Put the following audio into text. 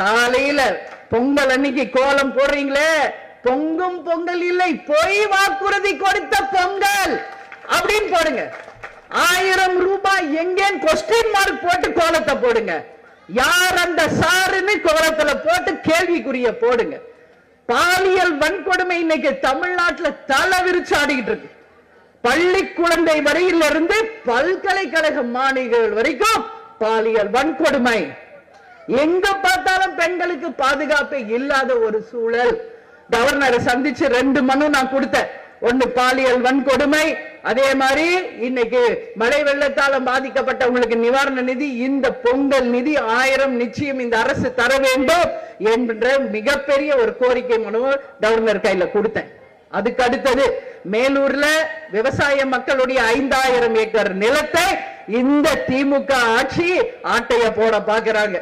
காலையில பொங்கல் அன்னைக்கு கோலம் போடுறீங்களே, பொங்கும் பொங்கல் இல்லை, பொய் வாக்குறுதி கொடுத்த பொங்கல் அப்படின்னு போடுங்க. 1000 ரூபாய் எங்கேன்னு கொஸ்டின் மார்க் போட்டு கோலத்தை போடுங்க. யார் அந்த சாருன்னு கோலத்துல போட்டு கேள்விக்குரிய போடுங்க. பாலியல் வன்கொடுமை இன்னைக்கு தமிழ்நாட்டில் தலை விரிச்சு ஆடிக்கிட்டு இருக்கு. பள்ளி குழந்தை வரையில இருந்து பல்கலைக்கழக மாணவிகள் வரைக்கும் பாலியல் வன்கொடுமை. எங்க பார்த்தாலும் பெண்களுக்கு பாதுகாப்பு இல்லாத ஒரு சூழல். கவர்னரை சந்திச்சு 2 மனு நான் கொடுத்தேன். ஒன்னு பாலியல் வன்கொடுமை, அதே மாதிரி இன்னைக்கு மழை வெள்ளத்தால பாதிக்கப்பட்டவங்களுக்கு நிவாரண நிதி, இந்த பொங்கல் நிதி 1000 நிச்சயம் இந்த அரசு தர வேண்டும் என்ற மிகப்பெரிய ஒரு கோரிக்கை மனு கவர்னர் கையில கொடுத்தேன். அதுக்கு அடுத்தது மேலூர்ல விவசாய மக்களுடைய 5000 ஏக்கர் நிலத்தை இந்த திமுக ஆட்சி ஆட்டைய போட பாக்குறாங்க.